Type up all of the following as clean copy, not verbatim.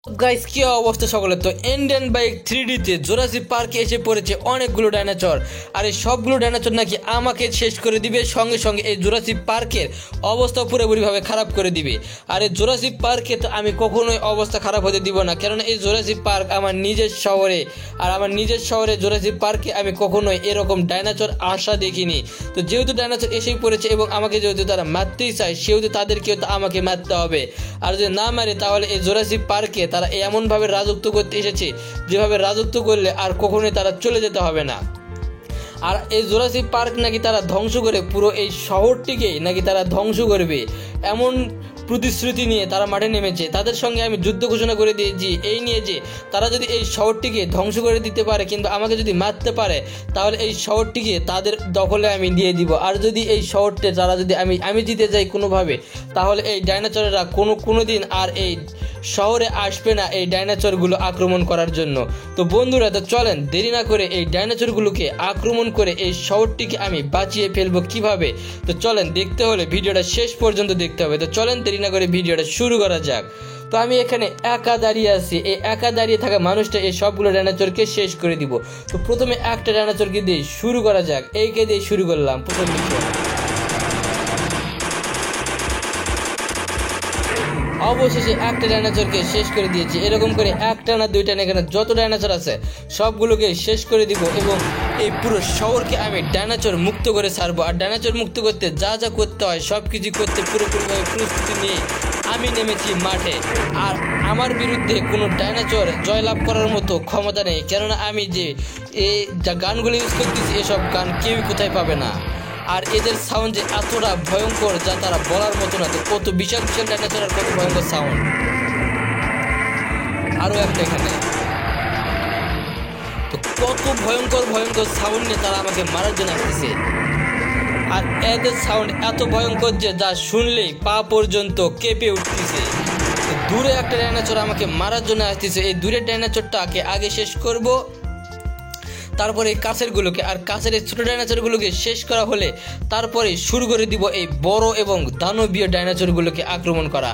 Guys কি অবস্থা সকলে। তো ইন্ডিয়ান বাইক 3D তে জুরাসিক পার্কে এসে পড়েছে অনেকগুলো ডাইনোসর। আর এই সবগুলো ডাইনোসর নাকি আমাকে শেষ করে দিবে, সঙ্গে সঙ্গে এই জুরাসিক পার্কের অবস্থা পুরোপুরিভাবে খারাপ করে দিবে। আর এই জুরাসিক পার্কে তো আমি কখনোই অবস্থা খারাপ হতে দিব না, কেননা এই জুরাসিক পার্ক আমার নিজের শহরে। আর আমার নিজের শহরে জুরাসিক পার্কে আমি কখনোই এরকম ডাইনোসর আশা দেখিনি। তো যেহেতু ডাইনোসর এসেই পড়েছে এবং আমাকে যেহেতু তারা মারতেই চায়, সেহেতু তাদেরকেও তো আমাকে মারতে হবে। আর যদি না মারে তাহলে এই জুরাসিক পার্কে তারা এমনভাবে রাজত্ব করতে এসেছে যেভাবে রাজত্ব করলে আর কখনোই তারা চলে যেতে হবে না। আর এই জুরাসিক পার্ক নাকি তারা ধ্বংস করে পুরো এই শহরটিকে নাকি তারা ধ্বংস করবে, এমন প্রতিশ্রুতি নিয়ে তারা মাঠে নেমেছে। তাদের সঙ্গে আমি যুদ্ধ ঘোষণা করে দিয়েছি এই নিয়ে যে তারা যদি এই শহরটিকে ধ্বংস করে দিতে পারে কিন্তু আমাকে যদি মারতে পারে, তাহলে এই শহরটিকে তাদের দখলে আমি দিয়ে দিব। আর যদি এই শহরটা তারা যদি আমি জিতে যাই কোনোভাবে, তাহলে এই ডাইনোসরেরা কোনো দিন আর এই শহরে আসবে না এই ডাইনোসরগুলো আক্রমণ করার জন্য। তো বন্ধুরা, তো চলেন দেরি না করে এই ডাইনোসরগুলোকে আক্রমণ করে এই শহরটিকে আমি বাঁচিয়ে ফেলবো কিভাবে। তো চলেন, দেখতে হলে ভিডিওটা শেষ পর্যন্ত দেখতে হবে। তো চলেন দেরি না করে ভিডিওটা শুরু করা যাক। তো আমি এখানে একা দাঁড়িয়ে আছি, এই একা দাঁড়িয়ে থাকা মানুষটা এই সবগুলো ডাইনোসরকে শেষ করে দিব। তো প্রথমে একটা ডাইনোসরকে দিয়ে শুরু করা যাক। এইকে দিয়ে শুরু করলাম প্রথম বিষয়। অবশেষে একটা ডাইনোসরকে শেষ করে দিয়েছি। এরকম করে একটা না দুইটা না, এখানে যত ডাইনোসর আছে সবগুলোকে শেষ করে দিব এবং এই পুরো শহরকে আমি ডাইনোসর মুক্ত করে ছাড়বো। আর ডাইনোসর মুক্ত করতে যা যা করতে হয় সব কিছু করতে পুরোপুরিভাবে প্রস্তুতি নিয়ে আমি নেমেছি মাঠে। আর আমার বিরুদ্ধে কোনো ডাইনোসর জয়লাভ করার মতো ক্ষমতা নেই, কেননা আমি যে এই যা গানগুলো ইউজ করতেছি এসব গান কেউই কোথায় পাবে না। আর এদের সাউন্ড যে এতটা ভয়ঙ্কর যা তারা বলার মতো না। তো কত বিশাল বিশাল ডাইনোসর আর কত ভয়ঙ্কর সাউন্ড। আরও একটা এখানে, তো কত ভয়ঙ্কর ভয়ঙ্কর সাউন্ড নিয়ে তারা আমাকে মারার জন্য আসতেছে। আর এদের সাউন্ড এত ভয়ঙ্কর যে যা শুনলেই পা পর্যন্ত কেঁপে উঠতেছে। দূরে একটা ডাইনোসর আমাকে মারার জন্য আসতেছে। এই দূরের ডাইনোসরটাকে আগে শেষ করব, তারপরে এই কাছেরগুলোকে। আর কাছের এই ছোটো ডাইনোসরগুলোকে শেষ করা হলে তারপরে শুরু করে দিব এই বড় এবং দানবীয় ডাইনোসরগুলোকে আক্রমণ করা।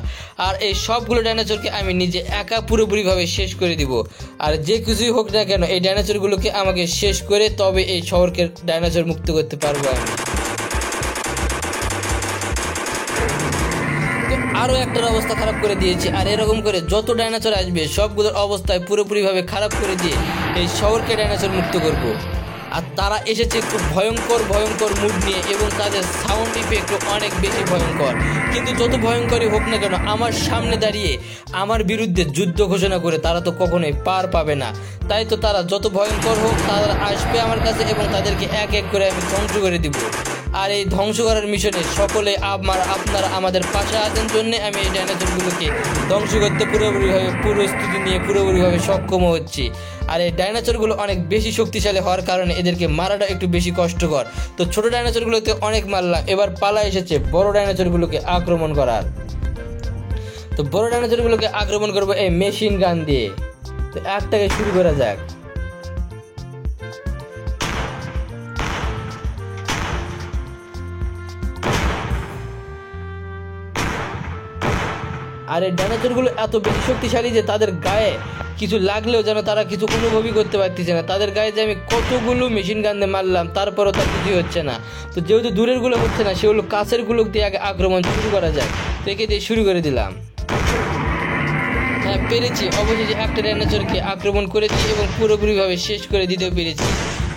আর এই সবগুলো ডাইনোসরকে আমি নিজে একা পুরোপুরিভাবে শেষ করে দিব। আর যে কিছুই হোক না কেন এই ডাইনোসরগুলোকে আমাকে শেষ করে তবে এই শহরকে ডাইনোসর মুক্ত করতে পারবো আমি। আরও একটার অবস্থা খারাপ করে দিয়েছি। আর এরকম করে যত ডাইনোসর আসবে সবগুলোর অবস্থায় পুরোপুরিভাবে খারাপ করে দিয়ে এই শহরকে ডাইনোসর মুক্ত করব। আর তারা এসেছে খুব ভয়ঙ্কর ভয়ঙ্কর মুড নিয়ে এবং তাদের সাউন্ড ইফেক্টও অনেক বেশি ভয়ঙ্কর। কিন্তু যত ভয়ঙ্করই হোক না কেন আমার সামনে দাঁড়িয়ে আমার বিরুদ্ধে যুদ্ধ ঘোষণা করে তারা তো কখনোই পার পাবে না। তাই তো তারা যত ভয়ঙ্কর হোক তারা আসবে আমার কাছে এবং তাদেরকে এক এক করে আমি ধ্বংস করে দিব। আর এই ধ্বংস করার মিশনে সকলে আপনারা আমাদের পাশে আছেন জন্য আমি এই ডাইনোসরগুলোকে ধ্বংস করতে পুরোপুরিভাবে প্রস্তুতি নিয়ে পুরোপুরিভাবে সক্ষম হচ্ছি। আর এই ডাইনোসরগুলো অনেক বেশি শক্তিশালী হওয়ার কারণে এদেরকে মারাটা একটু বেশি কষ্টকর। তো ছোটো ডাইনোসরগুলোকে অনেক মারলাম, এবার পালা এসেছে বড় ডাইনোসরগুলোকে আক্রমণ করার। তো বড় ডাইনোসরগুলোকে আক্রমণ করবো এই মেশিন গান দিয়ে। তো একটাকে শুরু করা যাক। আর এই ডাইনোসরগুলো এত বেশি শক্তিশালী যে তাদের গায়ে কিছু লাগলেও যেন তারা কিছু অনুভবই করতে পারতেছে না। তাদের গায়ে যে আমি কতগুলো মেশিন গান দিয়ে মারলাম তারপরও তার কিছুই হচ্ছে না। তো যেহেতু দূরেরগুলো হচ্ছে না সেগুলো কাছেরগুলো দিয়ে আগে আক্রমণ শুরু করা যায়। তো একে দিয়ে শুরু করে দিলাম। হ্যাঁ, পেরেছি। অবশেষে একটা ডাইনোসরকে আক্রমণ করেছি এবং পুরোপুরিভাবে শেষ করে দিতেও পেরেছি।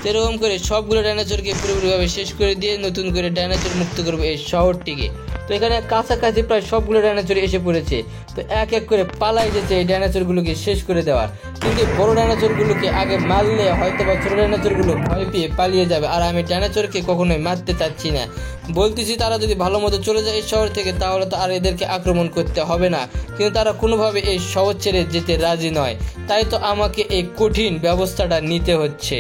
এরকম করে সবগুলো ডাইনোসরকে পুরোপুরিভাবে শেষ করে দিয়ে নতুন করে ডাইনোসর মুক্ত করবো এই শহরটিকে। তো এখানে কাছাকাছি প্রায় সবগুলো ডাইনোসর এসে পড়েছে। তো এক এক করে পালাই যেতে এই ডাইনোসরগুলোকে শেষ করে দেওয়ার। কিন্তু বড় ডাইনোসরগুলোকে আগে মারলে হয়তো বা ছোটো ডাইনোসরগুলো ভয় পেয়ে পালিয়ে যাবে। আর আমি ডাইনোসরকে কখনোই মারতে চাচ্ছি না। বলতেছি তারা যদি ভালো মতো চলে যায় এই শহর থেকে তাহলে তো আর এদেরকে আক্রমণ করতে হবে না। কিন্তু তারা কোনোভাবে এই শহর ছেড়ে যেতে রাজি নয়। তাই তো আমাকে এই কঠিন ব্যবস্থাটা নিতে হচ্ছে।